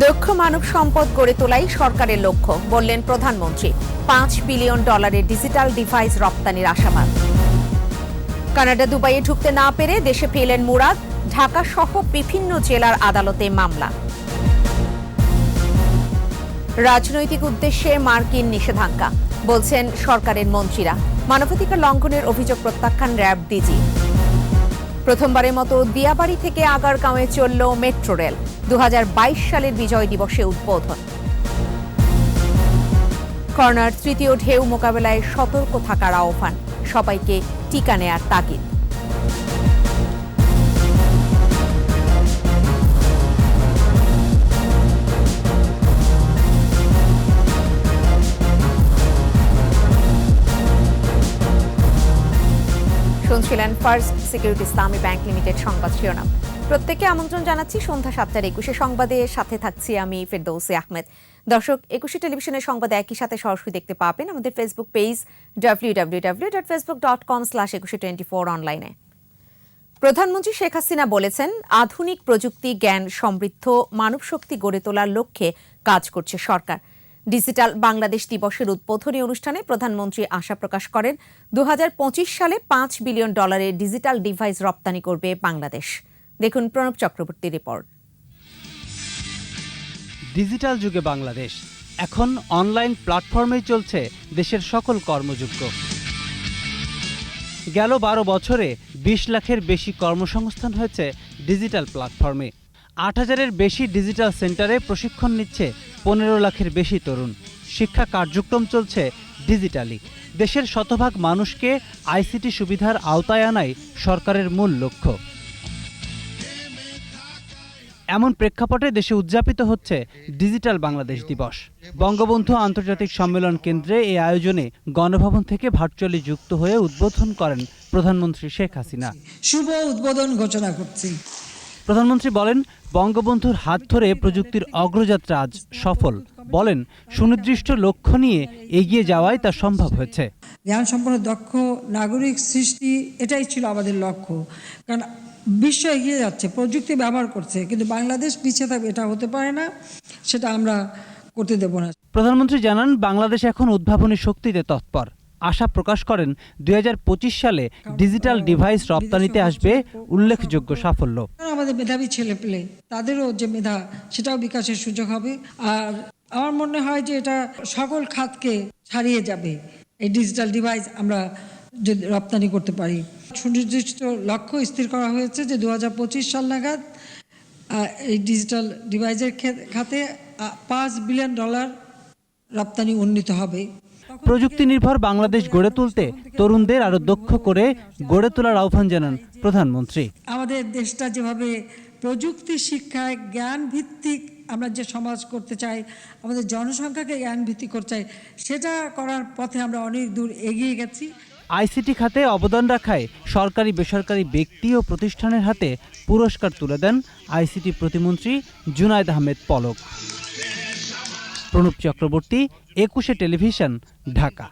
দক্ষ মানব সম্পদ গড়ে তোলাই সরকারের লক্ষ্য, বললেন প্রধানমন্ত্রী। $5 বিলিয়ন ডিজিটাল ডিভাইস রপ্তানির আশাবাদ। কানাডা দুবাইয়ে ঢুকতে না পেরে দেশে ফেলেন মুরাদ। ঢাকা সহ বিভিন্ন জেলার আদালতে মামলা। রাজনৈতিক উদ্দেশ্যে মার্কিন নিষেধাজ্ঞা, বলছেন সরকারের মন্ত্রীরা। মানবাধিকার লঙ্ঘনের অভিযোগ প্রত্যাখ্যান র্যাব ডিজি। প্রথমবারের মতো দিয়াবাড়ি থেকে আগারগাঁওয়ে চলল মেট্রো রেল। 2022 সালের বিজয় দিবসে উদ্বোধন। করোনার তৃতীয় ঢেউ মোকাবেলায় সতর্ক থাকার আহ্বান, সবাইকে টিকা নেয়ার তাগিদ। শুনছিলেন ফার্স্ট সিকিউরিটি ইসলামী ব্যাংক লিমিটেড সংবাদ শিরোনাম। প্রত্যেককে আমন্ত্রণ জানাচ্ছি সন্ধ্যা 7:21 সংবাদে, সাথে থাকছি আমি ফেরদৌসী আহমেদ। দর্শক, 21 টেলিভিশনের সংবাদ একই সাথে সরাসরি দেখতে পাবেন আমাদের ফেসবুক পেজ www.facebook.com/2124 অনলাইনে। প্রধানমন্ত্রী শেখ হাসিনা বলেছেন, আধুনিক প্রযুক্তি, জ্ঞান সমৃদ্ধ মানব শক্তি গড়ে তোলার লক্ষ্যে কাজ করছে সরকার। ডিজিটাল বাংলাদেশ দিবসের উদ্বোধনী অনুষ্ঠানে প্রধানমন্ত্রী আশা প্রকাশ করেন, 2025 সালে $5 বিলিয়ন ডিজিটাল ডিভাইস রপ্তানি করবে বাংলাদেশ। দেখুন প্রণব চক্রবর্তীর রিপোর্ট। ডিজিটাল যুগে বাংলাদেশ এখন অনলাইন প্ল্যাটফর্মেই চলছে দেশের সকল কর্মযোগ্য। গেল 12 বছরে 20 লাখের বেশি কর্মসংস্থান হয়েছে ডিজিটাল প্ল্যাটফর্মে। 8,000-এর বেশি ডিজিটাল সেন্টারে প্রশিক্ষণ নিচ্ছে 15 লাখের বেশি তরুণ। শিক্ষা কার্যক্রম চলছে ডিজিটালি। দেশের শতভাগ মানুষকে আইসিটি সুবিধার আওতায় আনাই সরকারের মূল লক্ষ্য। এমন প্রেক্ষাপটে দেশে উদযাপিত হচ্ছে ডিজিটাল বাংলাদেশ দিবস। বঙ্গবন্ধু আন্তর্জাতিক সম্মেলন কেন্দ্রে এই আয়োজনে গণভবন থেকে ভার্চুয়ালি যুক্ত হয়ে উদ্বোধন করেন প্রধানমন্ত্রী শেখ হাসিনা। শুভ উদ্বোধন ঘোষণা করছি। প্রধানমন্ত্রী বলেন, বঙ্গবন্ধুর হাত ধরে প্রযুক্তির অগ্রযাত্রা আজ সফল। বলেন, সুনির্দিষ্ট লক্ষ্য নিয়ে এগিয়ে যাওয়াই তা সম্ভব হয়েছে। জ্ঞান সম্পন্ন দক্ষ নাগরিক সৃষ্টি, এটাই ছিল আমাদের লক্ষ্য। কারণ বিশ্ব এগিয়ে যাচ্ছে, প্রযুক্তি ব্যবহার করছে, কিন্তু বাংলাদেশ পিছিয়ে থাকবে, এটা হতে পারে না, সেটা আমরা করতে দেব না। প্রধানমন্ত্রী জানান, বাংলাদেশ এখন উদ্ভাবনী শক্তিতে তৎপর। আশা প্রকাশ করেন, 2025 সালে ডিজিটাল ডিভাইস রপ্তানিতে আসবে উল্লেখযোগ্য সাফল্য। আমাদের মেধাবী ছেলে পেলে, তাদেরও যে মেধা, সেটাও বিকাশের সুযোগ হবে। আর আমার মনে হয় যে এটা সকল খাতকে ছাড়িয়ে যাবে। এই ডিজিটাল ডিভাইস আমরা যদি রপ্তানি করতে পারি। সুনির্দিষ্ট লক্ষ্য স্থির করা হয়েছে যে 2025 সাল নাগাদ এই ডিজিটাল ডিভাইসের খাতে $5 বিলিয়ন রপ্তানি উন্নীত হবে। প্রযুক্তি নির্ভর বাংলাদেশ গড়ে তুলতে তরুণদের আরো দক্ষ করে গড়ে তোলার আহ্বান জানান প্রধানমন্ত্রী। আমাদের দেশটা যেভাবে প্রযুক্তি শিক্ষায় জ্ঞান ভিত্তিক আমরা যে সমাজ করতে চাই, আমাদের জনসংখ্যাকে জ্ঞান ভিত্তিক করতে চাই, সেটা করার পথে আমরা অনেক দূর এগিয়ে গেছি। আইসিটি খাতে অবদান রাখায় সরকারি বেসরকারি ব্যক্তি ও প্রতিষ্ঠানের হাতে পুরস্কার তুলে দেন আইসিটি প্রতিমন্ত্রী জুনায়েদ আহমেদ পলক। প্রণব চক্রবর্তী, 21 টেলিভিশন, ঢাকা।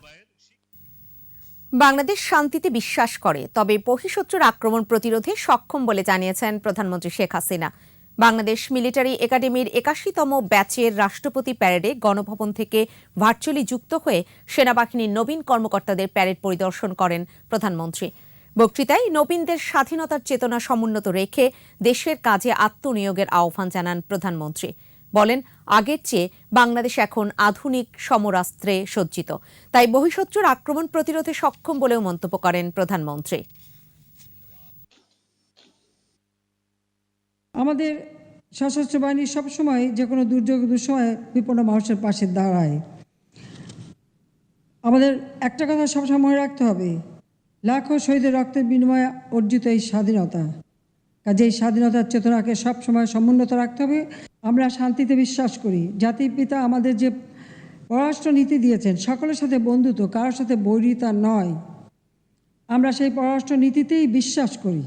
বাংলাদেশ শান্তিতে বিশ্বাস করে, তবে বহিঃশত্রুর আক্রমণ প্রতিরোধে সক্ষম বলে জানিয়েছেন প্রধানমন্ত্রী শেখ হাসিনা। বাংলাদেশ মিলিটারি একাডেমির 81তম ব্যাচের রাষ্ট্রপতি প্যারেডে গণভবন থেকে ভার্চুয়ালি যুক্ত হয়ে সেনাবাহিনীর নবীন কর্মকর্তাদের প্যারেড পরিদর্শন করেন প্রধানমন্ত্রী। বক্তৃতায় নবীনদের স্বাধীনতার চেতনা সমুন্নত রেখে দেশের কাজে আত্মনিয়োগের আহ্বান জানান প্রধানমন্ত্রী। বলেন, আগের চেয়ে বাংলাদেশ এখন আধুনিক সমরাস্ত্রে সজ্জিত, তাই বহিঃশত্রুর আক্রমণ প্রতিরোধে সক্ষম বলেও মন্তব্য করেন প্রধানমন্ত্রী। আমাদের সশস্ত্র বাহিনী সবসময় যে কোনো দুর্যোগ দুঃসময়ে বিপন্ন মানুষের পাশে দাঁড়ায়। আমাদের একটা কথা সবসময় মনে রাখতে হবে, লাখো শহীদের রক্তের বিনিময়ে অর্জিত এই স্বাধীনতা, কাজে এই স্বাধীনতার চেতনাকে সবসময় সমুন্নত রাখতে হবে। আমরা শান্তিতে বিশ্বাস করি। জাতির পিতা আমাদের যে পররাষ্ট্র নীতি দিয়েছেন, সকলের সাথে বন্ধুত্ব, কারোর সাথে বৈরিতা নয়, আমরা সেই পররাষ্ট্র নীতিতেই বিশ্বাস করি।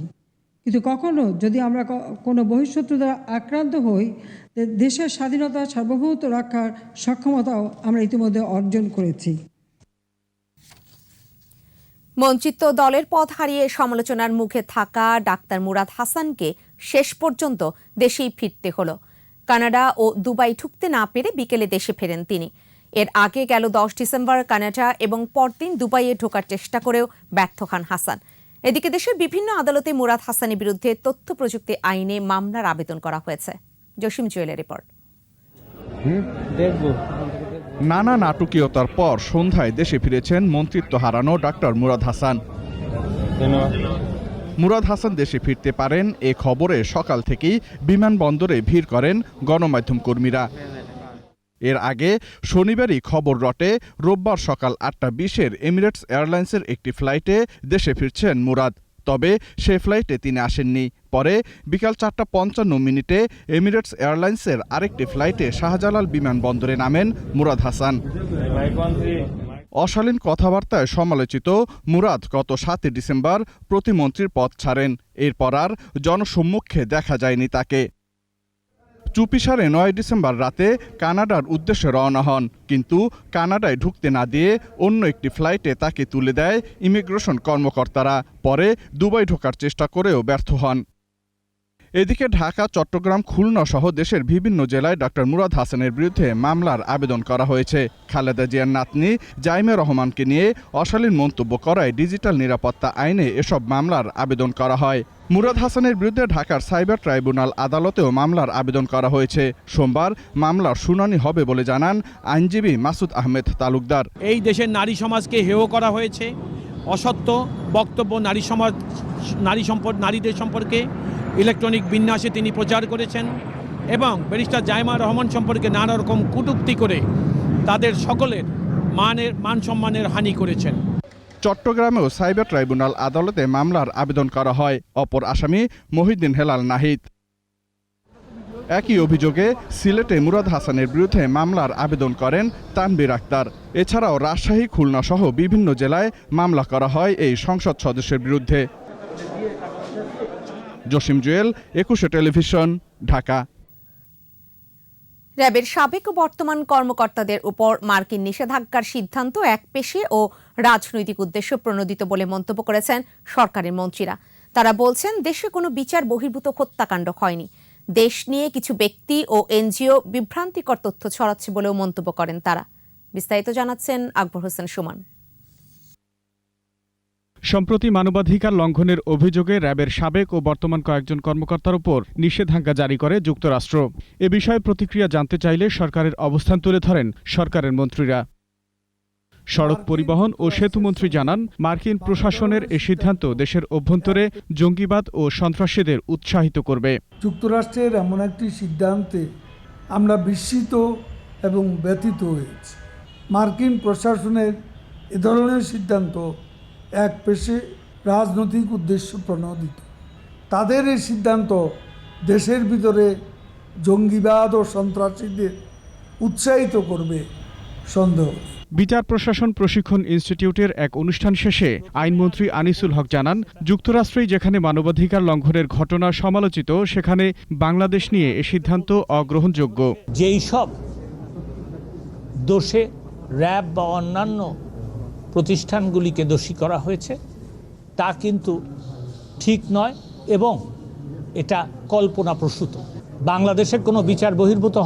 কিন্তু কখনো যদি আমরা কোনো বহিঃশত্রু দ্বারা আক্রান্ত হই, দেশের স্বাধীনতা সার্বভৌমত্ব রক্ষার সক্ষমতাও আমরা ইতিমধ্যে অর্জন করেছি। মঞ্চিত দলের পথ হারিয়ে সমালোচনার মুখে থাকা ডাক্তার মুরাদ হাসানকে শেষ পর্যন্ত দেশেই ফিরতে হলো। কানাডা ও দুবাই ঢুকতে না পেরে বিকেলে দেশে ফেরেন তিনি। এর আগে গেল 10 ডিসেম্বর কানাডা এবং পরদিন দুবাইয়ে ঢোকার চেষ্টা করেও ব্যর্থ হন হাসান। এদিকে দেশের বিভিন্ন আদালতে মুরাদ হাসানের বিরুদ্ধে তথ্য প্রযুক্তি আইনে মামলার আবেদন করা হয়েছে। জসিম জুয়েলের রিপোর্ট। নানা নাটকীয়তার পর সন্ধ্যায় দেশে ফিরেছেন মন্ত্রিত্ব হারানো ডাক্তার মুরাদ হাসান। মুরাদ হাসান দেশে ফিরতে পারেন এ খবরে সকাল থেকেই বিমানবন্দরে ভিড় করেন গণমাধ্যম কর্মীরা। এর আগে শনিবারই খবর রটে রোববার সকাল 8:20-এর এমিরেটস এয়ারলাইন্সের একটি ফ্লাইটে দেশে ফিরছেন মুরাদ। তবে সে ফ্লাইটে তিনি আসেননি। পরে বিকাল 4:55 এমিরেটস এয়ারলাইন্সের আরেকটি ফ্লাইটে শাহজালাল বিমানবন্দরে নামেন মুরাদ হাসান। অশালীন কথাবার্তায় সমালোচিত মুরাদ গত 7 ডিসেম্বর প্রতিমন্ত্রীর পদ ছাড়েন। এরপর আর জনসম্মুখে দেখা যায়নি তাকে। চুপিসারে 9 ডিসেম্বর রাতে কানাডার উদ্দেশ্যে রওনা হন, কিন্তু কানাডায় ঢুকতে না দিয়ে অন্য একটি ফ্লাইটে তাকে তুলে দেয় ইমিগ্রেশন কর্মকর্তারা। পরে দুবাই ঢোকার চেষ্টা করেও ব্যর্থ হন। এদিকে ঢাকা, চট্টগ্রাম, খুলনা সহ দেশের বিভিন্ন জেলায় ডক্টর মুরাদ হাসানের বিরুদ্ধে মামলার আবেদন করা হয়েছে। খালেদা জিয়ার নাতনি জাইমা রহমানকে নিয়ে অশালীন মন্তব্য করায় ডিজিটাল নিরাপত্তা আইনে এসব মামলার আবেদন করা হয়। মুরাদ হাসানের বিরুদ্ধে ঢাকার সাইবার ট্রাইব্যুনাল আদালতেও মামলার আবেদন করা হয়েছে। সোমবার মামলার শুনানি হবে বলে জানান আইনজীবী মাসুদ আহমেদ তালুকদার। এই দেশের নারী সমাজকে হেয় করা হয়েছে, অসত্য বক্তব্য নারীদের সম্পর্কে ইলেকট্রনিক বিন্যাসে তিনি প্রচার করেছেন এবং ব্যারিস্টার জাইমা রহমান সম্পর্কে নানা রকম কটূক্তি করে তাদের সকলের মান সম্মানের হানি করেছেন। চট্টগ্রামেও সাইবার ট্রাইব্যুনাল আদালতে মামলার আবেদন করা হয়। অপর আসামি মহিউদ্দিন হেলাল নাহিদ। একই অভিযোগে সিলেটে মুরাদ হাসানের বিরুদ্ধে মামলার আবেদন করেন তানবীর আক্তার। এছাড়াও রাজশাহী, খুলনা সহ বিভিন্ন জেলায় মামলা করা হয় এই সংসদ সদস্যের বিরুদ্ধে। জসিম জুয়েল, 21 টেলিভিশন, ঢাকা। র্যাবের সাবেক ও বর্তমান কর্মকর্তাদের উপর মার্কিন নিষেধাজ্ঞার সিদ্ধান্ত একপেশে ও রাজনৈতিক উদ্দেশ্য প্রণোদিত বলে মন্তব্য করেছেন সরকারের মন্ত্রীরা। তারা বলছেন, দেশে কোনো বিচার বহির্ভূত হত্যাকাণ্ড হয়নি। দেশ নিয়ে কিছু ব্যক্তি ও এনজিও বিভ্রান্তিকর তথ্য ছড়াচ্ছে বলেও মন্তব্য করেন তারা। বিস্তারিত জানাচ্ছেন আকবর হোসেন সুমন। সম্প্রতি মানবাধিকার লঙ্ঘনের অভিযোগে র্যাবের সাবেক ও বর্তমান কয়েকজন কর্মকর্তার উপর নিষেধাজ্ঞা জারি করে যুক্তরাষ্ট্র। এ বিষয়ে প্রতিক্রিয়া জানতে চাইলে সরকারের অবস্থান তুলে ধরেন সরকারের মন্ত্রীরা। সড়ক পরিবহন ও সেতুমন্ত্রী জানান, মার্কিন প্রশাসনের এ সিদ্ধান্ত দেশের অভ্যন্তরে জঙ্গিবাদ ও সন্ত্রাসীদের উৎসাহিত করবে। যুক্তরাষ্ট্রের এমন একটি সিদ্ধান্তে আমরা বিস্মিত এবং ব্যথিত হয়েছি। মার্কিন প্রশাসনের এ ধরনের সিদ্ধান্ত একপেশে রাজনৈতিক উদ্দেশ্য প্রণোদিত। তাদের এই সিদ্ধান্ত দেশের ভিতরে জঙ্গিবাদ ও সন্ত্রাসীদের উৎসাহিত করবে সন্দেহ। বিচার প্রশাসন প্রশিক্ষণ ইনস্টিটিউটের এক অনুষ্ঠান শেষে আইনমন্ত্রী আনিসুল হক জানান, যুক্তরাষ্ট্রেই যেখানে মানবাধিকার লঙ্ঘনের ঘটনা সমালোচিত, সেখানে বাংলাদেশ নিয়ে এ সিদ্ধান্ত অগ্রহণযোগ্য। যেই সব দোষে র্যাব বা অন্যান্য প্রতিষ্ঠানগুলিকে দোষী করা হয়েছে তা কিন্তু ঠিক নয় এবং এটা কল্পনাপ্রসূত। বাংলাদেশের কোনো বিচার বহির্ভূত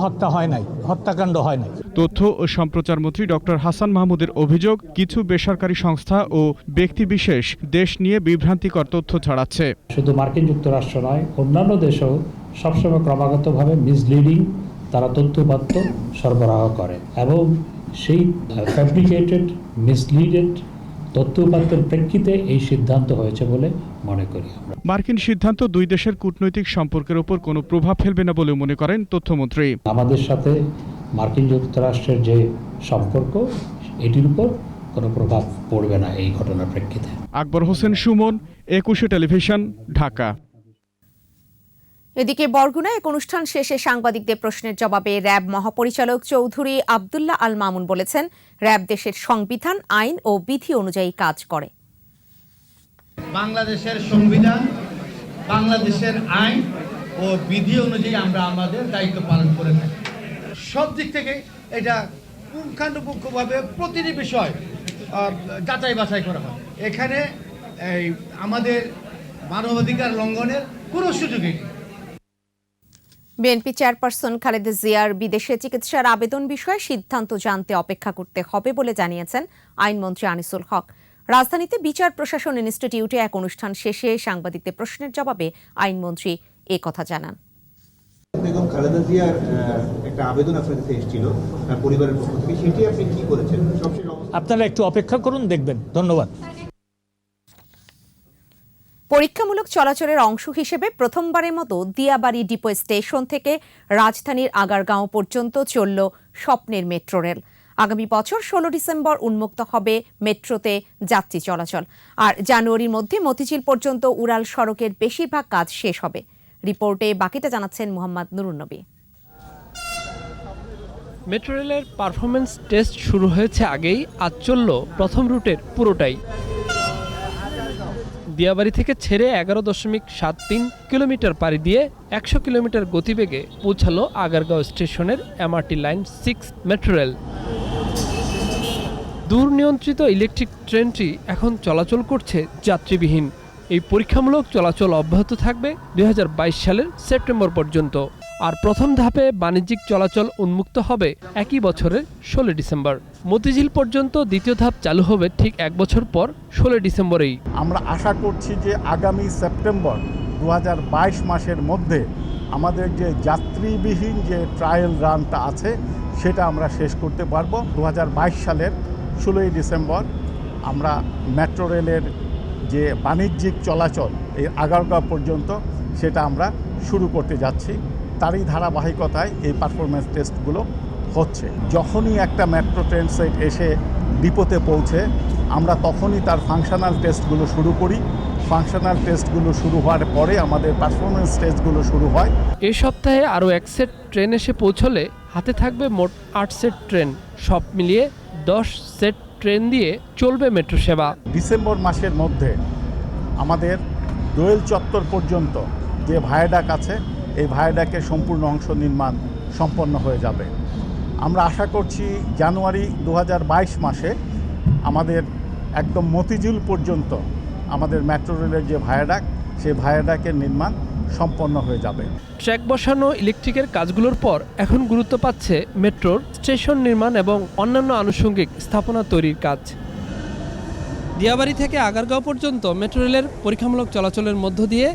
হত্যাকাণ্ড হয় নাই। তথ্য ও সম্প্রচার মন্ত্রী ডক্টর হাসান মাহমুদের অভিযোগ, কিছু বেসরকারি সংস্থা ও ব্যক্তিবিশেষ দেশ নিয়ে বিভ্রান্তিকর তথ্য ছড়াচ্ছে। শুধু মার্কিন যুক্তরাষ্ট্র নয়, অন্যান্য দেশেও সবসময় ক্রমাগতভাবে মিসলিডিং তারা তথ্যপাত্র সরবরাহ করে এবং সেই ফ্যাব্রিকেটেড মিসলিডেড তথ্যপাত্রের প্রেক্ষিতে এই সিদ্ধান্ত হয়েছে বলে মনে করি। মার্কিন সিদ্ধান্ত দুই দেশের কূটনৈতিক সম্পর্কের উপর কোনো প্রভাব ফেলবে না বলে মনে করেন তথ্যমন্ত্রী। আমাদের সাথে মার্কিন যুক্তরাষ্ট্রের যে সম্পর্ক, এটির উপর কোনো প্রভাব পড়বে না এই ঘটনার প্রেক্ষিতে। আকবর হোসেন সুমন, 21 টেলিভিশন, ঢাকা। এদিকে বরগুনায় এক অনুষ্ঠান শেষে সাংবাদিকদের প্রশ্নের জবাবে র্যাব মহাপরিচালক চৌধুরী আব্দুল্লাহ আল মামুন বলেছেন, র্যাব দেশের সংবিধান, আইন ও বিধি অনুযায়ী কাজ করে। বাংলাদেশের সংবিধান, বাংলাদেশের আইন ও বিধি অনুযায়ী আমরা আমাদের দায়িত্ব পালন করে থাকি। সব দিক থেকে এটা পুঙ্খানুপুঙ্খভাবে প্রতিটি বিষয় যাচাই বাছাই করা হয়। এখানে আমাদের মানবাধিকার লঙ্ঘনের কোনো সুযোগই নেই। বিএনপি চেয়ারপারসন খালেদা জিয়ার বিদেশে চিকিৎসার আবেদন বিষয়ে সিদ্ধান্ত জানতে অপেক্ষা করতে হবে বলে জানিয়েছেন আইনমন্ত্রী আনিসুল হক। রাজধানীতে বিচার প্রশাসন ইনস্টিটিউটে এক অনুষ্ঠান শেষে সাংবাদিকদের প্রশ্নের জবাবে আইনমন্ত্রী কথা জানান। বেগম খালেদা জিয়ার একটা আবেদন আপনার কাছে এসেছিল পরিবারের পক্ষ থেকে, সেটি আপনি কি করেছেন? আপনারা একটু অপেক্ষা করুন, দেখবেন। ধন্যবাদ। পরীক্ষামূলক চলাচলের অংশ হিসেবে প্রথমবারের মতো দিয়াবাড়ি ডিপো স্টেশন থেকে রাজধানীর আগারগাঁও পর্যন্ত চলল স্বপ্নের মেট্রো রেল। আগামী বছর 16 ডিসেম্বর উন্মুক্ত হবে মেট্রোতে যাত্রী চলাচল। আর জানুয়ারির মধ্যে মতিঝিল পর্যন্ত উড়াল সড়কের বেশিরভাগ কাজ শেষ হবে। রিপোর্টে বাকিটা জানাচ্ছেন মোহাম্মদ নুরুন নবী। মেট্রো রেলের পারফরমেন্স টেস্ট শুরু হয়েছে আগেই, আজ চলল প্রথম রুটের পুরোটাই। দিয়াবাড়ি থেকে ছেড়ে 11.73 কিলোমিটার পাড়ি দিয়ে 100 কিলোমিটার গতিবেগে পৌঁছালো আগারগাঁও স্টেশনের এমআরটি লাইন 6 মেট্রো রেল। দূরনিয়ন্ত্রিত ইলেকট্রিক ট্রেনটি এখন চলাচল করছে যাত্রীবিহীন। এই পরীক্ষামূলক চলাচল অব্যাহত থাকবে 2022 সালের সেপ্টেম্বর পর্যন্ত। আর প্রথম ধাপে বাণিজ্যিক চলাচল উন্মুক্ত হবে একই বছরের 16 ডিসেম্বর। মতিঝিল পর্যন্ত দ্বিতীয় ধাপ চালু হবে ঠিক 1 বছর পর 16 ডিসেম্বরেই। আমরা আশা করছি যে আগামী সেপ্টেম্বর 2022 মাসের মধ্যে আমাদের যে যাত্রীবিহীন যে ট্রায়াল রানটা আছে সেটা আমরা শেষ করতে পারবো। 2022 সালের 16 ডিসেম্বর আমরা মেট্রো রেলের যে বাণিজ্যিক চলাচল এই আগারগাঁও পর্যন্ত সেটা আমরা শুরু করতে যাচ্ছি। তারই ধারাবাহিকতায় এই পারফরমেন্স টেস্টগুলো হচ্ছে। যখনই একটা মেট্রো ট্রেন সেট এসে ডিপোতে পৌঁছে আমরা তখনই তার ফাংশনাল টেস্টগুলো শুরু করি। ফাংশনাল টেস্টগুলো শুরু হওয়ার পরে আমাদের পারফরমেন্স টেস্টগুলো শুরু হয়। এই সপ্তাহে আরও 1 সেট ট্রেন এসে পৌঁছলে হাতে থাকবে মোট 8 সেট ট্রেন। সব মিলিয়ে 10 সেট ট্রেন দিয়ে চলবে মেট্রো সেবা। ডিসেম্বর মাসের মধ্যে আমাদের দোয়েল চত্বর পর্যন্ত যে ভায়াডাক আছে এই ভায়াডাকের সম্পূর্ণ অংশ নির্মাণ সম্পন্ন হয়ে যাবে। আমরা আশা করছি জানুয়ারি 2022 মাসে আমাদের একদম মতিঝিল পর্যন্ত আমাদের মেট্রো রেলের যে ভায়াডাক সেই ভায়াডাকের নির্মাণ সম্পন্ন হয়ে যাবে। ট্র্যাক বসানো ইলেকট্রিকের কাজগুলোর পর এখন গুরুত্ব পাচ্ছে মেট্রোর স্টেশন নির্মাণ এবং অন্যান্য আনুষঙ্গিক স্থাপনা তৈরির কাজ। দিয়াবাড়ি থেকে আগারগাঁও পর্যন্ত মেট্রো রেলের পরীক্ষামূলক চলাচলের মধ্য দিয়ে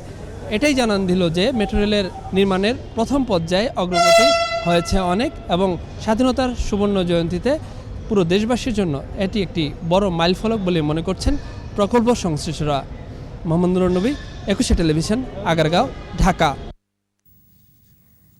এটাই জানান দিল যে মেট্রো রেলের নির্মাণের প্রথম পর্যায়ে অগ্রগতি হয়েছে অনেক, এবং স্বাধীনতার সুবর্ণ জয়ন্তীতে পুরো দেশবাসীর জন্য এটি একটি বড় মাইলফলক বলে মনে করছেন প্রকল্প সংশ্লিষ্টরা। মোহাম্মদ নুরুন নবী, 21 টেলিভিশন, আগারগাঁও, ঢাকা।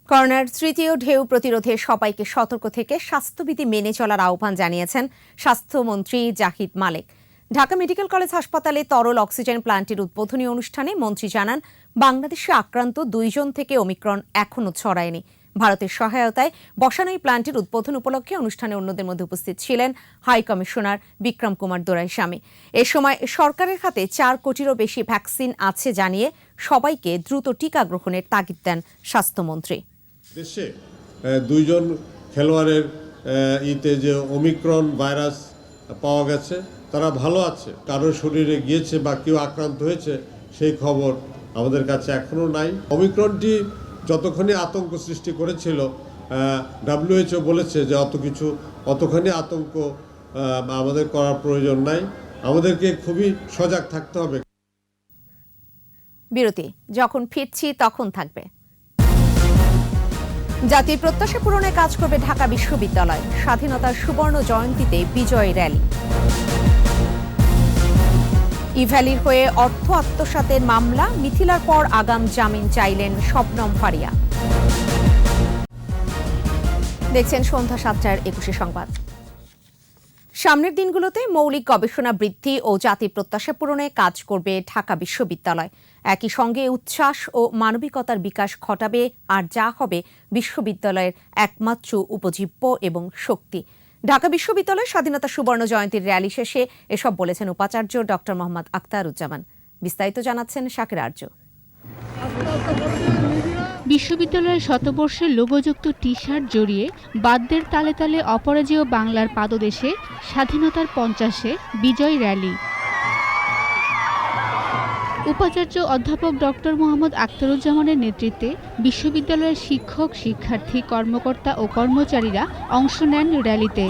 করোনার তৃতীয় ঢেউ প্রতিরোধে সবাইকে সতর্ক থেকে স্বাস্থ্যবিধি মেনে চলার আহ্বান জানিয়েছেন স্বাস্থ্যমন্ত্রী জাহিদ মালেক। ঢাকা মেডিকেল কলেজ হাসপাতালে তরল অক্সিজেন প্ল্যান্টের উদ্বোধনী অনুষ্ঠানে মন্ত্রী জানান, বাংলাদেশে আক্রান্ত 2 জন থেকে ওমিক্রন এখনও ছড়ায়নি। ভারতের সহায়তায় বসানো এই প্ল্যান্টের উদ্বোধন উপলক্ষে অনুষ্ঠানে অন্যদের মধ্যে উপস্থিত ছিলেন হাই কমিশনার বিক্রম কুমার দোরাইস্বামী। এ সময় সরকারের হাতে 4 কোটিরও বেশি ভ্যাকসিন আছে জানিয়ে সবাইকে দ্রুত টিকা গ্রহণের তাগিদ দেন স্বাস্থ্যমন্ত্রী। দেশে 2 জন খেলোয়াড়ের যে ওমিক্রন ভাইরাস পাওয়া গেছে তারা ভালো আছে, কারোর শরীরে গিয়েছে বা কেউ আক্রান্ত হয়েছে সেই খবর আমাদের কাছে এখনও নাই। ওমিক্রনটি যতখানি আতঙ্ক সৃষ্টি করেছিল, WHO বলেছে যে অতখানি আতঙ্ক আমাদের করার প্রয়োজন নাই, আমাদেরকে খুবই সজাগ থাকতে হবে। বিরতি, যখন ফিরছি তখন থাকবে। জাতির প্রত্যাশা পূরণে কাজ করবে ঢাকা বিশ্ববিদ্যালয়। স্বাধীনতার সুবর্ণ জয়ন্তীতে বিজয় র্যালি। ইভ্যালির হয়ে অর্থ আত্মসাতের মামলা, মিথিলার পর আগাম জামিন চাইলেন শবনম ফারিয়া। দেখছেন সন্ধ্যা 7টার 21 সংবাদ। সামনের দিনগুলোতে মৌলিক গবেষণা বৃদ্ধি ও জাতির প্রত্যাশা পূরণে কাজ করবে ঢাকা বিশ্ববিদ্যালয়। একই সঙ্গে উচ্ছ্বাস ও মানবিকতার বিকাশ ঘটাবে, আর যা হবে বিশ্ববিদ্যালয়ের একমাত্র উপজীব্য এবং শক্তি। ঢাকা বিশ্ববিদ্যালয়ের স্বাধীনতা সুবর্ণ জয়ন্তীর র্যালি শেষে এসব বলেছেন উপাচার্য ডক্টর মোহাম্মদ আখতারুজ্জামান। বিস্তারিত জানাচ্ছেন শাকির আরজ। বিশ্ববিদ্যালয়ের শতবর্ষের লোগোযুক্ত টি-শার্ট জড়িয়ে বাদ্যের তালে তালে অপরাজেয় বাংলার পাদদেশে স্বাধীনতার 50-এ বিজয় র্যালি। উপাচার্য অধ্যাপক ডক্টর মোহাম্মদ আখতারুজ্জামানের নেতৃত্বে বিশ্ববিদ্যালয়ের শিক্ষক, শিক্ষার্থী, কর্মকর্তা ও কর্মচারীরা অংশ নেন র্যালিতে।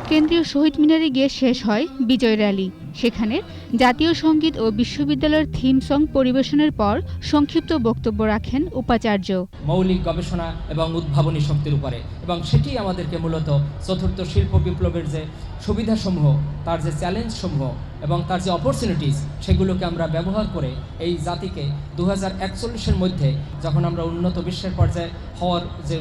কেন্দ্রীয় শহীদ মিনারে গিয়ে শেষ হয় বিজয় র্যালি। সেখানে জাতীয় সঙ্গীত ও বিশ্ববিদ্যালয়ের থিম সং পরিবেশনের পর সংক্ষিপ্ত বক্তব্য রাখেন উপাচার্য। মৌলিক গবেষণা এবং উদ্ভাবনী শক্তির উপরে, এবং সেটি আমাদেরকে মূলত চতুর্থ শিল্প বিপ্লবের যে সুবিধাসমূহ, তার যে চ্যালেঞ্জসমূহ এবং তার যে অপরচুনিটিস, সেগুলোকে আমরা ব্যবহার করে এই জাতিকে 2041-এর মধ্যে যখন আমরা উন্নত বিশ্বের পর্যায়ে হওয়ার যে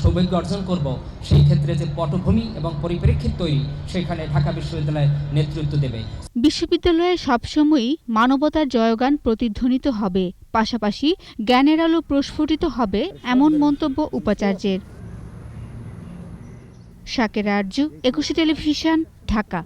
সৌভাগ্য অর্জন করব, সেই ক্ষেত্রে যে পটভূমি এবং পরিপ্রেক্ষিত তৈরি, সেখানে ঢাকা বিশ্ববিদ্যালয় নেতৃত্ব দেবে। বিশ্ববিদ্যালয়ে সবসময়ই মানবতার জয়গান প্রতিধ্বনিত হবে, পাশাপাশি জ্ঞানের আলো প্রস্ফুটিত হবে, এমন মন্তব্য উপাচার্যের। শাকেরা আরজু, একুশে টেলিভিশন, ঢাকা।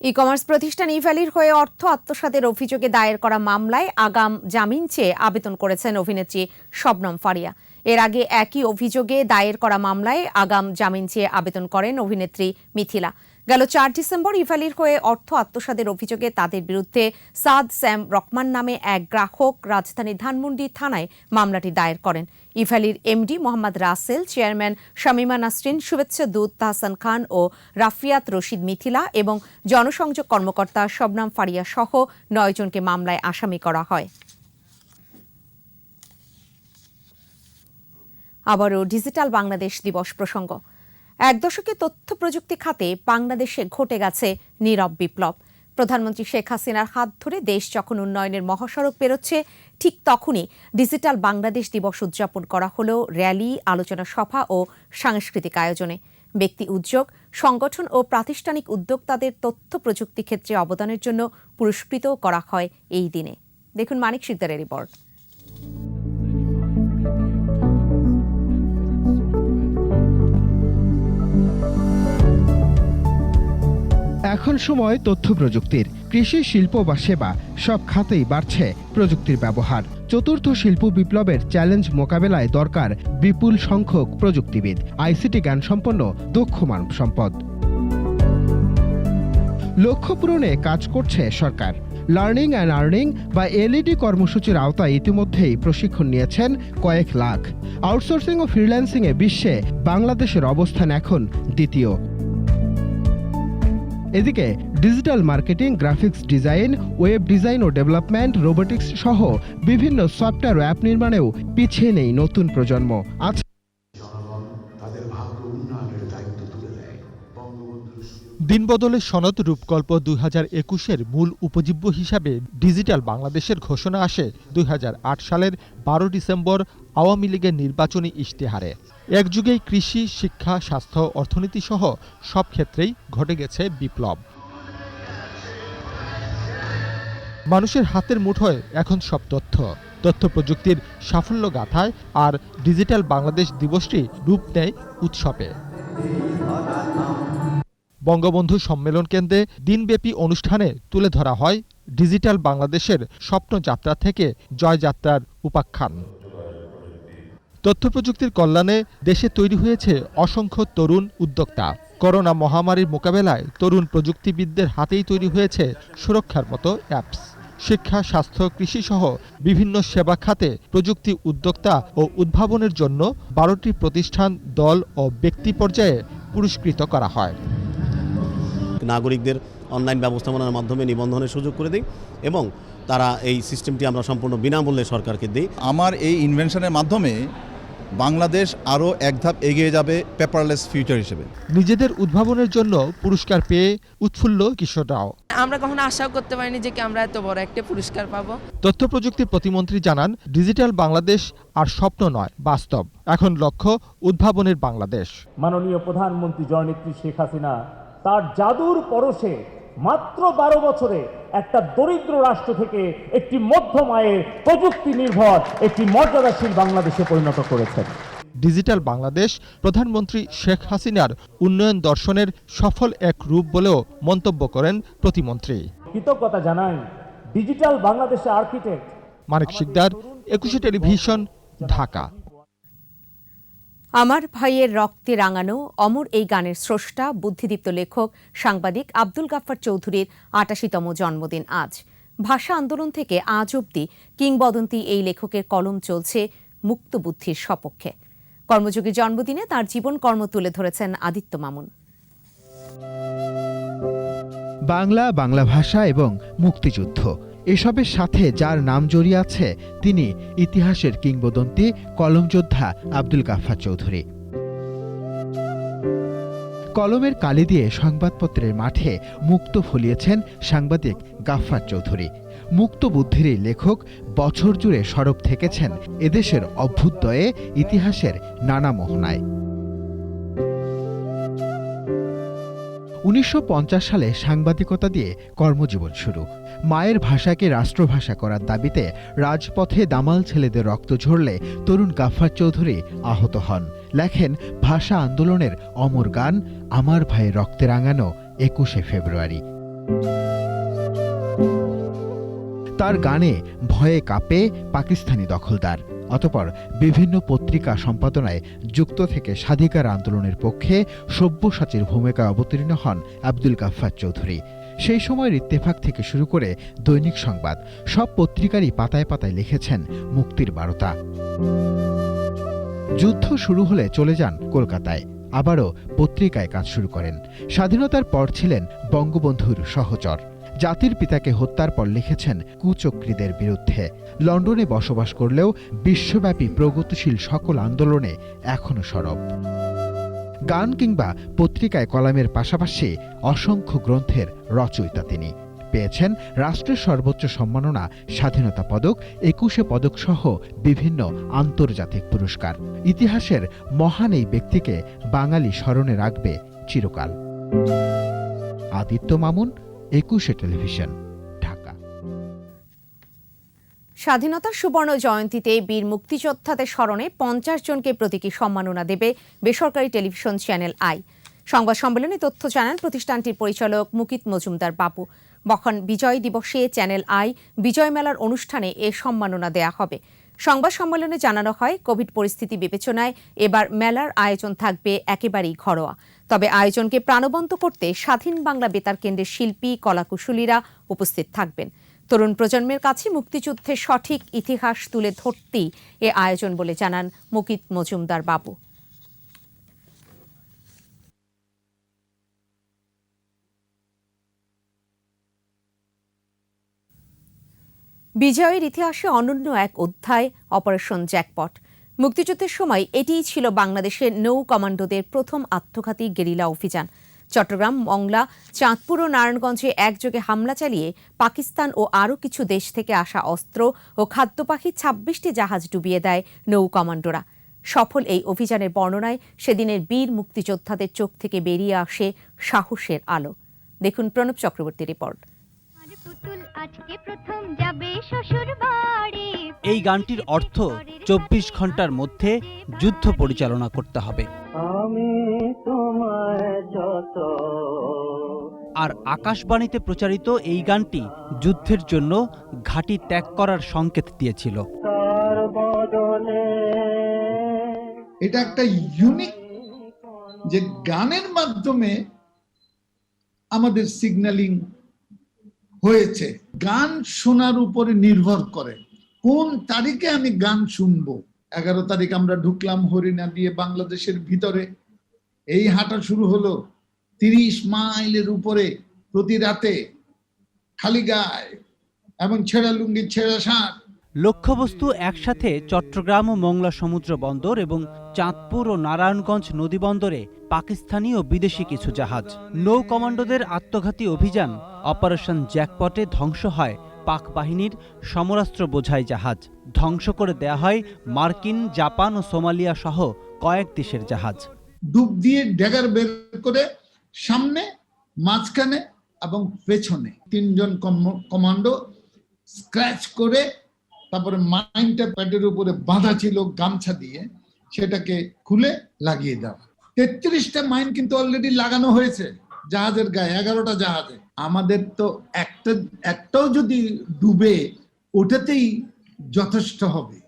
ই কমার্স প্রতিষ্ঠান ইভ্যালির হয়ে অর্থ আত্মসাতের অভিযোগে দায়ের করা মামলায় আগাম জামিন চেয়ে আবেদন করেছেন অভিনেত্রী শবনম ফারিয়া। এর আগে একই অভিযোগে দায়ের করা মামলায় আগাম জামিন চেয়ে আবেদন করেন অভিনেত্রী মিথিলা। গেল 4 ডিসেম্বর ইভ্যালির হয়ে অর্থ আত্মসাতের অভিযোগে তাদের বিরুদ্ধে সাদ স্যাম রহমান নামে এক গ্রাহক রাজধানীর ধানমন্ডি থানায় মামলাটি দায়ের করেন। ইভ্যালির এমডি মোহাম্মদ রাসেল, চেয়ারম্যান শামিমা নাসরিন, শুভেচ্ছা দূত তাহসান খান ও রাফিয়াত রশিদ মিথিলা এবং জনসংযোগ কর্মকর্তা শবনম ফারিয়া সহ 9 জনকে মামলায় আসামি করা হয়। আবারও ডিজিটাল বাংলাদেশ দিবস প্রসঙ্গ। 1 দশকে তথ্য প্রযুক্তি খাতে বাংলাদেশে ঘটে গেছে নীরব বিপ্লব। প্রধানমন্ত্রী শেখ হাসিনার হাত ধরে দেশ যখন উন্নয়নের মহাসড়ক পেরোচ্ছে, ঠিক তখনই ডিজিটাল বাংলাদেশ দিবস উদযাপন করা হলো র্যালি, আলোচনা সভা ও সাংস্কৃতিক আয়োজনে। ব্যক্তি উদ্যোগ, সংগঠন ও প্রাতিষ্ঠানিক উদ্যোক্তাদের তথ্য প্রযুক্তি ক্ষেত্রে অবদানের জন্য পুরস্কৃত করা হয় এই দিনে। দেখুন মানিক শিকদারের রিপোর্ট। এখন সময় তথ্য প্রযুক্তির। কৃষি, শিল্প বা সেবা সব খাতেই বাড়ছে প্রযুক্তির ব্যবহার। চতুর্থ শিল্প বিপ্লবের চ্যালেঞ্জ মোকাবেলায় দরকার বিপুল সংখ্যক প্রযুক্তিবিদ, আইসিটি জ্ঞানসম্পন্ন দক্ষ মানব সম্পদ। লক্ষ্য পূরণে কাজ করছে সরকার। লার্নিং অ্যান্ড আর্নিং বা এলইডি কর্মসূচির আওতায় ইতিমধ্যেই প্রশিক্ষণ নিয়েছেন কয়েক লাখ। আউটসোর্সিং ও ফ্রিল্যান্সিংয়ে বিশ্বে বাংলাদেশের অবস্থান এখন দ্বিতীয়। এদিকে digital marketing, graphics design, web design ও ডেভেলপমেন্ট, রোবোটিক্স সহ বিভিন্ন সফটওয়্যার ও অ্যাপ নির্মাণেও পিছিয়ে নেই নতুন প্রজন্ম। দিনবদলের সনদ রূপকল্প 2021-এর মূল উপজীব্য হিসাবে ডিজিটাল বাংলাদেশের ঘোষণা আসে 2008 সালের 12 ডিসেম্বর আওয়ামী লীগের নির্বাচনী ইশতেহারে। এক যুগেই কৃষি, শিক্ষা, স্বাস্থ্য, অর্থনীতি সহ সব ক্ষেত্রেই ঘটে গেছে বিপ্লব। মানুষের হাতের মুঠোয় এখন সব তথ্য প্রযুক্তির সাফল্য গাথায় আর ডিজিটাল বাংলাদেশ দিবসটি রূপ নেয় উৎসবে। বঙ্গবন্ধু সম্মেলন কেন্দ্রে দিনব্যাপী অনুষ্ঠানে তুলে ধরা হয় ডিজিটাল বাংলাদেশের স্বপ্নযাত্রা থেকে জয়যাত্রার উপাখ্যান। তথ্য প্রযুক্তির কল্যাণে দেশে তৈরি হয়েছে অসংখ্য তরুণ উদ্যোক্তা। করোনা মহামারীর মোকাবেলায় তরুণ প্রযুক্তিবিদদের হাতেই তৈরি হয়েছে সুরক্ষার মতো অ্যাপস। শিক্ষা, স্বাস্থ্য, কৃষি সহ বিভিন্ন সেবা খাতে প্রযুক্তি উদ্যোক্তা ও উদ্ভাবনের জন্য 12টি প্রতিষ্ঠান, দল ও ব্যক্তি পর্যায়ে পুরস্কৃত করা হয়। নাগরিকদের অনলাইন ব্যবস্থাপনার মাধ্যমে নিবন্ধনের সুযোগ করে দিই এবং তারা এই সিস্টেমটি আমরা সম্পূর্ণ বিনামূল্যে সরকারকে দিই। আমার এই ইনভেনশনের মাধ্যমে বাংলাদেশ আরও এক ধাপ এগিয়ে যাবে পেপারলেস ফিউচার হিসেবে। নিজেদের উদ্ভাবনের জন্য পুরস্কার পেয়ে উৎফুল্ল কিশোররাও। আমরা কখনো আশাও করতে পারিনি যে আমরা এত বড় একটা পুরস্কার পাবো। তথ্য প্রযুক্তি প্রতিমন্ত্রী জানান, ডিজিটাল বাংলাদেশ আর স্বপ্ন নয়, বাস্তব। এখন লক্ষ্য উদ্ভাবনের বাংলাদেশ। মাননীয় প্রধানমন্ত্রী জননেত্রী শেখ হাসিনা তার জাদুর পরশে মাত্র 12 বছরে একটা দরিদ্র রাষ্ট্র থেকে একটি মধ্যম আয়ের প্রযুক্তি নির্ভর একটি মর্যাদাশীল বাংলাদেশে পরিণত করেছেন। ডিজিটাল বাংলাদেশ প্রধানমন্ত্রী শেখ হাসিনার উন্নয়ন দর্শনের সফল এক রূপ বলেও মন্তব্য করেন প্রতিমন্ত্রী। কৃতজ্ঞতা জানাই ডিজিটাল বাংলাদেশের আর্কিটেক্ট মানিক শিকদার, 21 টেলিভিশন, ঢাকা। আমার ভাইয়ের রক্তে রাঙানো অমর এই গানের স্রষ্টা বুদ্ধিদীপ্ত লেখক সাংবাদিক আব্দুল গাফফার চৌধুরীর ৮৮তম জন্মদিন আজ। ভাষা আন্দোলন থেকে আজ অবধি কিংবদন্তি এই লেখকের কলম চলছে মুক্ত বুদ্ধির সপক্ষে। কর্মযোগী জন্মদিনে তার জীবন কর্ম তুলে ধরেছেন আদিত্য মামুন। বাংলা ভাষা এবং মুক্তিযুদ্ধ এসবের সাথে যার নাম জড়িয়ে আছে তিনি ইতিহাসের কিংবদন্তি কলমযোদ্ধা আব্দুল গাফফার চৌধুরী। কলমের কালি দিয়ে সংবাদপত্রের মাঠে মুক্ত ফলিয়েছেন সাংবাদিক গাফফার চৌধুরী। মুক্ত বুদ্ধির এই লেখক বছর জুড়ে সরব থেকেছেন এদেশের অভ্যুদয়ে ইতিহাসের নানা মোহনায়। ১৯৫০ সালে সাংবাদিকতা দিয়ে কর্মজীবন শুরু। মায়ের ভাষাকে রাষ্ট্রভাষা করার দাবিতে রাজপথে দামাল ছেলেদের রক্ত ঝরলে তরুণ গাফফার চৌধুরী আহত হন। লেখেন ভাষা আন্দোলনের অমর গান আমার ভাইয়ের রক্তে রাঙানো ২১শে ফেব্রুয়ারি। তার গানে ভয়ে কাঁপে পাকিস্তানি দখলদার। অতঃপর বিভিন্ন পত্রিকা সম্পাদনায় যুক্ত থেকে স্বাধিকার আন্দোলনের পক্ষে সব্যসাচীর ভূমিকায় অবতীর্ণ হন আব্দুল গাফফার চৌধুরী। সেই সময়ের ইত্তেফাক থেকে শুরু করে দৈনিক সংবাদ সব পত্রিকারই পাতায় পাতায় লিখেছেন মুক্তির বার্তা। যুদ্ধ শুরু হলে চলে যান কলকাতায়, আবারও পত্রিকায় কাজ শুরু করেন। স্বাধীনতার পর ছিলেন বঙ্গবন্ধুর সহচর। জাতির পিতাকে হত্যার পর লিখেছেন কুচক্রীদের বিরুদ্ধে। লন্ডনে বসবাস করলেও বিশ্বব্যাপী প্রগতিশীল সকল আন্দোলনে এখনো সরব। গান কিংবা পত্রিকায় কলামের পাশাপাশি অসংখ্য গ্রন্থের রচয়িতা তিনি। পেয়েছেন রাষ্ট্রের সর্বোচ্চ সম্মাননা স্বাধীনতা পদক, ২১শে পদক সহ বিভিন্ন আন্তর্জাতিক পুরস্কার। ইতিহাসের মহান এই ব্যক্তিকে বাঙালি স্মরণে রাখবে চিরকাল। আদিত্য মামুন, ২১শে টেলিভিশন, ঢাকা। স্বাধীনতার সুবর্ণ জয়ন্তীতে বীর মুক্তিযোদ্ধাদের স্মরণে ৫০ জনকে প্রতীকী সম্মাননা দেবে বেসরকারি টেলিভিশন চ্যানেল আই। সংবাদ সম্মেলনে তথ্য জানান প্রতিষ্ঠানটির পরিচালক মুকিত মজুমদার বাবু। মহান বিজয় দিবসে চ্যানেল আই বিজয় মেলার অনুষ্ঠানে এ সম্মাননা দেয়া হবে। সংবাদ সম্মেলনে জানানো হয়, কোভিড পরিস্থিতি বিবেচনায় এবার মেলার আয়োজন থাকবে একেবারেই ঘরোয়া। তবে আয়োজনকে প্রাণবন্ত করতে স্বাধীন বাংলা বেতার কেন্দ্রের শিল্পী কলাকুশলীরা উপস্থিত থাকবেন। তরুণ প্রজন্মের কাছে মুক্তিযুদ্ধের সঠিক ইতিহাস তুলে ধরতেই এ আয়োজন বলে জানান মুকিত মজুমদার বাবু। বিজয়ের ইতিহাসে অনন্য এক অধ্যায় অপারেশন জ্যাকপট। মুক্তিযুদ্ধের সময় এটিই ছিল বাংলাদেশের নৌ কমান্ডোদের প্রথম আত্মঘাতী গেরিলা অভিযান। চট্টগ্রাম, মংলা, চাঁদপুর ও নারায়ণগঞ্জে একযোগে হামলা চালিয়ে পাকিস্তান ও আরও কিছু দেশ থেকে আসা অস্ত্র ও খাদ্যপাখি ২৬টি জাহাজ ডুবিয়ে দেয় নৌ কমান্ডোরা। সফল এই অভিযানের বর্ণনায় সেদিনের বীর মুক্তিযোদ্ধাদের চোখ থেকে বেরিয়ে আসে সাহসের আলো। দেখুন প্রণব চক্রবর্তী রিপোর্ট। এই গানটির অর্থ ২৪ ঘন্টার মধ্যে যুদ্ধ পরিচালনা করতে হবে। আর আকাশবাণীতে প্রচারিত এই গানটি যুদ্ধের জন্য ঘাঁটি ত্যাগ করার সংকেত দিয়েছিল। এটা একটা ইউনিক যে গানের মাধ্যমে আমাদের সিগন্যালিং হয়েছে। গান শোনার উপরে নির্ভর করে কোন তারিখে আমি গান শুনবো। ১১ তারিখ আমরা ঢুকলাম হরিণা দিয়ে বাংলাদেশের ভিতরে, এই হাঁটা শুরু হলো ৩০ মাইলের উপরে প্রতি রাতে, খালি গায়ে এবং ছেঁড়া লুঙ্গি ছেঁড়া শার্ট। লক্ষ্যবস্তু একসাথে চট্টগ্রাম ও মংলা সমুদ্র বন্দর এবং চাঁদপুর ও নারায়ণগঞ্জ নদী বন্দরে পাকিস্তানি ও বিদেশি কিছু জাহাজ। নৌ কমান্ডোদের আত্মঘাতী অভিযান অপারেশন জ্যাকপটে ধ্বংস হয় পাক বাহিনীর সমরাস্ত্র বোঝাই জাহাজ। ধ্বংস করে দেয়া হয় মার্কিন, জাপান ও সোমালিয়া সহ কয়েক দেশের জাহাজ। ডুব দিয়ে ড্যাগার বের করে সামনে, মাঝখানে এবং পেছনে ৩ জন কমান্ডো স্ক্র্যাচ করে, তারপরে মাইনটা প্যাডের উপরে বাঁধা ছিল গামছা দিয়ে, সেটাকে খুলে লাগিয়ে দেওয়া। ৩৩টা মাইন কিন্তু অলরেডি লাগানো হয়েছে জাহাজের গায়ে, 11টা জাহাজে। আমাদের তো একটাও যদি ডুবে ওটাতেই যথেষ্ট হবে।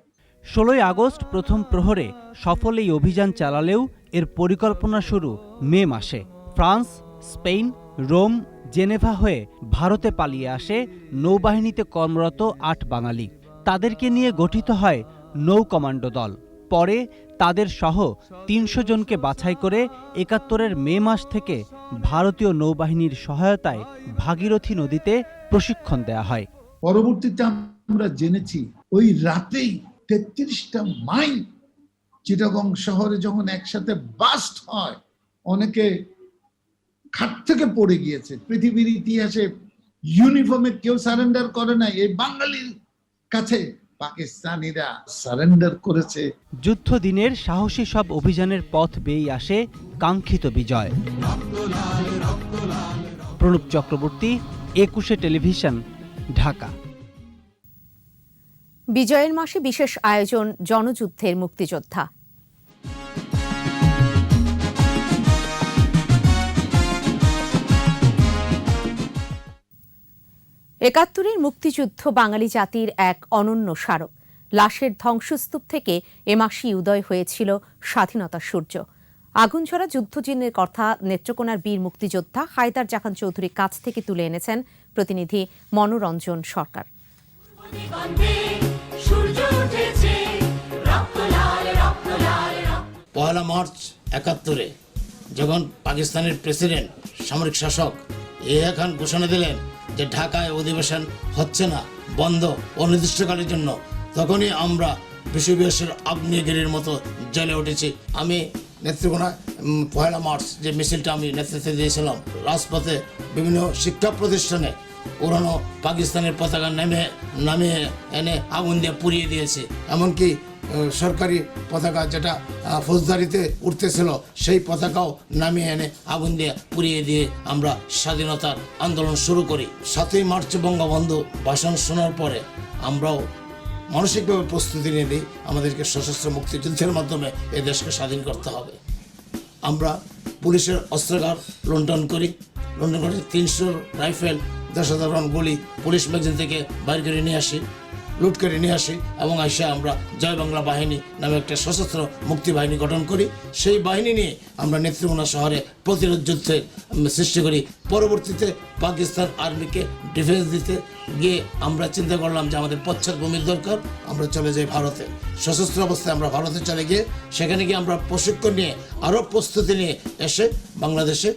16 আগস্ট প্রথম প্রহরে সফল এই অভিযান চালালেও এর পরিকল্পনা শুরু মে মাসে। ফ্রান্স, স্পেন, রোম, জেনেভা হয়ে ভারতে পালিয়ে আসে নৌবাহিনীতে কর্মরত 8 বাঙালি। তাদেরকে নিয়ে গঠিত হয় নৌ কমান্ডো দল। পরে তাদের সহ 300 জনকে বাছাই করে 71-এর মে মাস থেকে ভারতীয় নৌবাহিনীর সহায়তায় ভাগীরথী নদীতে প্রশিক্ষণ দেয়া হয়। পরবর্তীতে আমরা জেনেছি ওই রাতেই 33টা মাইন চিটাগং শহরে যখন একসাথে বাস্ট হয়, অনেকে খাট থেকে পড়ে গিয়েছে। পৃথিবীর ইতিহাসে ইউনিফর্মে কেউ সারেন্ডার করে না, এই বাঙালির কাছে পাকিস্তানিরা সারেন্ডার করেছে। যুদ্ধ দিনের সাহসী সব অভিযানের পথ বেয়ে আসে কাঙ্ক্ষিত বিজয়। প্রণব চক্রবর্তী, 21 টেলিভিশন, ঢাকা। বিজয়ের মাসে বিশেষ আয়োজন জনযুদ্ধের মুক্তিযোদ্ধা। একাত্তরের মুক্তিযুদ্ধ বাঙালি জাতির এক অনন্য স্মারক। লাশের ধ্বংসস্তূপ থেকে এ মাসেই উদয় হয়েছিল স্বাধীনতার সূর্য। আগুনঝরা যুদ্ধচিহ্নের কথা নেত্রকোনার বীর মুক্তিযোদ্ধা হায়দার জাহান চৌধুরীর কাছ থেকে তুলে এনেছেন প্রতিনিধি মনোরঞ্জন সরকার। পয়লা মার্চ 71-এ যখন পাকিস্তানের প্রেসিডেন্ট সামরিক শাসক ইয়াহিয়া খান ঘোষণা দিলেন যে ঢাকায় অধিবেশন হচ্ছে না, বন্ধ অনির্দিষ্টকালের জন্য, তখনই আমরা বিশ্ববিদ্যালয়ের আগ্নেয়গিরির মতো জ্বলে উঠেছি। আমি নেত্রকোনা পয়লা মার্চ যে মিছিলটা আমি নেতৃত্ব দিয়েছিলাম, রাজপথে বিভিন্ন শিক্ষা প্রতিষ্ঠানে পুরনো পাকিস্তানের পতাকা নামিয়ে এনে আগুন দিয়ে পুড়িয়ে দিয়েছে। এমনকি সরকারি পতাকা যেটা ফৌজদারিতে উঠতেছিল সেই পতাকাও নামিয়ে এনে আগুন দিয়ে পুড়িয়ে দিয়ে আমরা স্বাধীনতার আন্দোলন শুরু করি। 7ই মার্চ বঙ্গবন্ধু ভাষণ শোনার পরে আমরাও মানসিকভাবে প্রস্তুতি নিয়ে নিই, আমাদেরকে সশস্ত্র মুক্তিযুদ্ধের মাধ্যমে এই দেশকে স্বাধীন করতে হবে। আমরা পুলিশের অস্ত্রাগার লুণ্ঠন করি 300 রাইফেল, 10,000 রাউন্ড গুলি পুলিশ ম্যাগাজিন থেকে বাইর করে নিয়ে আসি, লুট করে নিয়ে আসি এবং এসে আমরা জয় বাংলা বাহিনী নামে একটা সশস্ত্র মুক্তি বাহিনী গঠন করি। সেই বাহিনী নিয়ে আমরা নেত্রকোনা শহরে প্রতিরোধ যুদ্ধের সৃষ্টি করি। পরবর্তীতে পাকিস্তান আর্মিকে ডিফেন্স দিতে গিয়ে আমরা চিন্তা করলাম যে আমাদের পশ্চাৎভূমির দরকার, আমরা চলে যাই ভারতে। সশস্ত্র অবস্থায় আমরা ভারতে চলে গিয়ে সেখানে গিয়ে আমরা প্রশিক্ষণ নিয়ে আরও প্রস্তুতি নিয়ে এসে বাংলাদেশে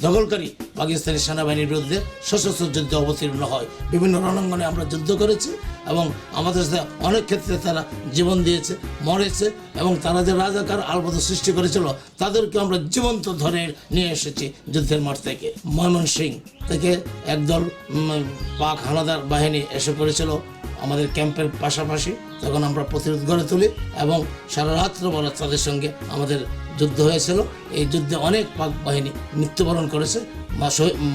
দখলকারী পাকিস্তানি সেনাবাহিনীর বিরুদ্ধে সশস্ত্র যুদ্ধে অবতীর্ণ হয়। বিভিন্ন রণাঙ্গনে আমরা যুদ্ধ করেছি এবং আমাদের সাথে অনেক ক্ষেত্রে তারা জীবন দিয়েছে, মরেছে এবং তারা যে রাজাকার আলবদ সৃষ্টি করেছিল তাদেরকে আমরা জীবন্ত ধরে নিয়ে এসেছি যুদ্ধের মাঠ থেকে। ময়মনসিংহ থেকে একদল পাক হানাদার বাহিনী এসে পড়েছিল আমাদের ক্যাম্পের পাশাপাশি, তখন আমরা প্রতিরোধ গড়ে তুলি এবং সারা রাত্র বলা তাদের সঙ্গে আমাদের যুদ্ধ হয়েছিল। এই যুদ্ধে অনেক পাক বাহিনী মৃত্যুবরণ করেছে,